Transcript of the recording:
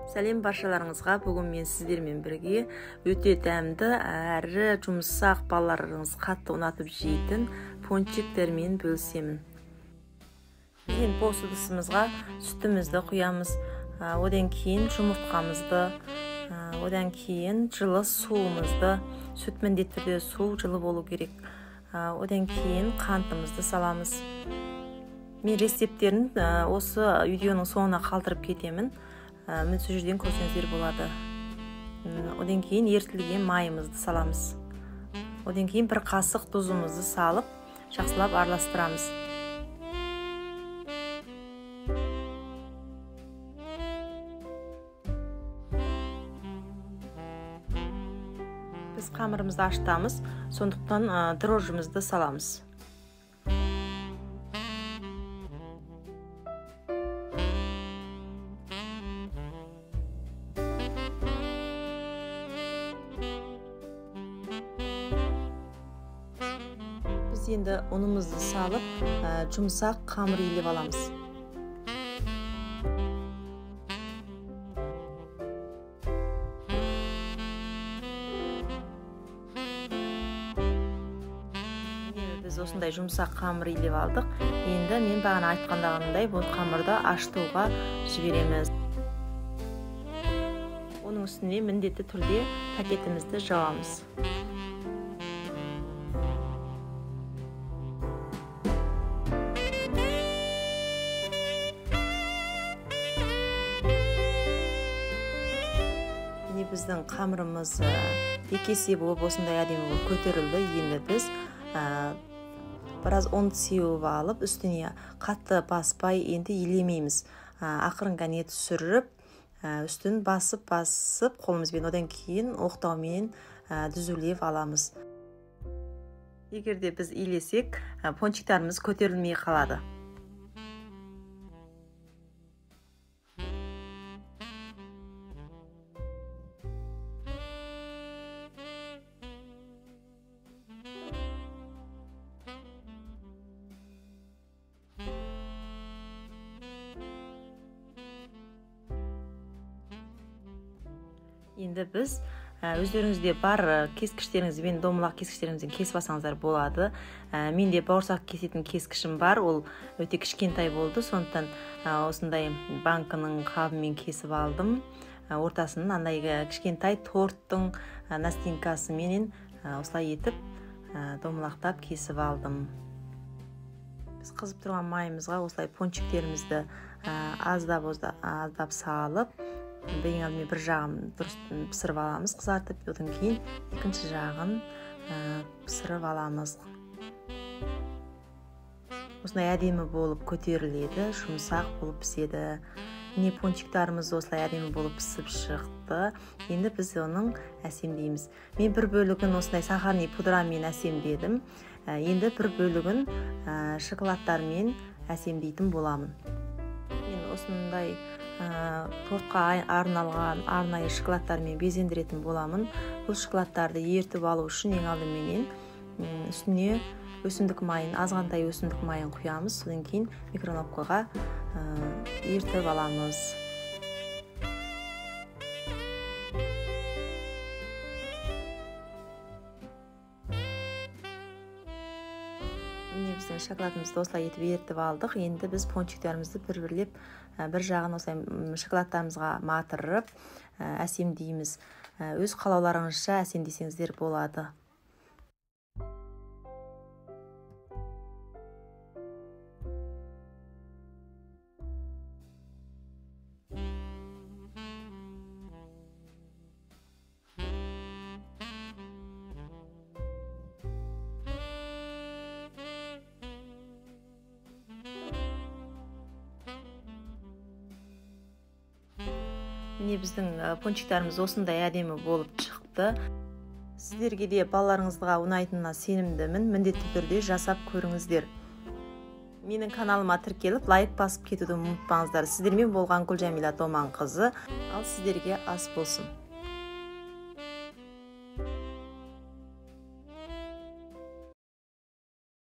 Сәлем баршаларыңызға. Бүгін мен сіздермен бірге өте дәмді әрі жұмсақ, балаларыңыз қатты ұнатып жейтін пончиктермен бөлісемін. Мен посудысымызға сүтімізді құямыз, одан кейін жұмыртқамызды, одан кейін жылы суымызды, сүт міндетті түрде су жылы болу керек. Одан кейін қантымызды саламыз. Мен рецептерін осы видеоның соңына қалдырып кетемін. Мен сол жерден көрсеңіздер болады. Одан кейін ерітілген майымызды саламыз. Одан кейін бір қасық тұзымызды салып, жақсылап араластырамыз. Біз қамырымызды ашытамыз, сондықтан дрожжымызды саламыз. Біз енді ұнымызды салып, жұмсақ қамыр илеп аламыз. Біз осындай жұмсақ қамыр илеп алдық. Енді мен бағана айтқандағындай бұл қамырды ашытуға жібереміз. Оның үстіне міндетті түрде пакетімізді жауамыз. Біздің қамырымыз екі есе болып осындай әдемі болып көтерілді. Енді біз біраз ұн сеуіп алып, үстіне қатты баспай енді илемейміз. Ақырын ғана түсіріп, үстін басып қолымызбен, одан кейін оқтаумен дүзулеп аламыз. Егер де біз илесек, пончиктарымыз көтерілмей қалады. Енді біз өздеріңізде бар кескіштеріңізбен, домалақ кескіштеріңізбен кесіп алсаңыздар болады. Менде бауырсақ кесетін кескішім бар, ол өте кішкентай болды, сондықтан осындай банкының қабымен кесіп алдым. Ортасын андай кішкентай торттың настинкасымен осылай етіп домалақтап кесіп алдым. Біз қызып тұрған майымызға осылай пончиктерімізді аздап салып, ең алдымен бір жағын дұрыс пісіріп аламыз, қызартып, одан кейін екінші жағын пісіріп аламыз. Осындай әдемі болып көтеріледі, жұмсақ болып піседі. Міне пончиктарымыз осылай әдемі болып пісіп шықты. Енді біз оның әсемдейміз. Мен бір бөлігін осындай сахарный пудрамен әсемдедім. Енді бір бөлігін шоколадтармен әсемдейтін боламын. Мен осындай тортқа арналған арнайы шоколадтармен безендіретін боламын. Бұл шоколадтарды ертіп алу үшін ең алдыменен үстіне өсімдік майын, азғантай өсімдік майын құямыз, содан кейін микроволновкаға ертіп аламыз. Біздің шоколадымызды осылай етіп ертіп алдық. Енді біз пончиктерімізді бір-бірлеп, бір жағын осылай шоколадтарымызға матырып әсемдейміз. Өз қалауларыңызша әсемдесеңіздер болады. Міне біздің пончиктарымыз осындай әдемі болып шықты. Сіздерге де балаларыңызға ұнайтынына сенімдімін. Міндетті түрде жасап көріңіздер. Менің каналыма тіркеліп, лайк басып кетуді ұмытпаңыздар. Сіздермен болған Гүлжамила Томанқызы. Ал сіздерге ас болсын.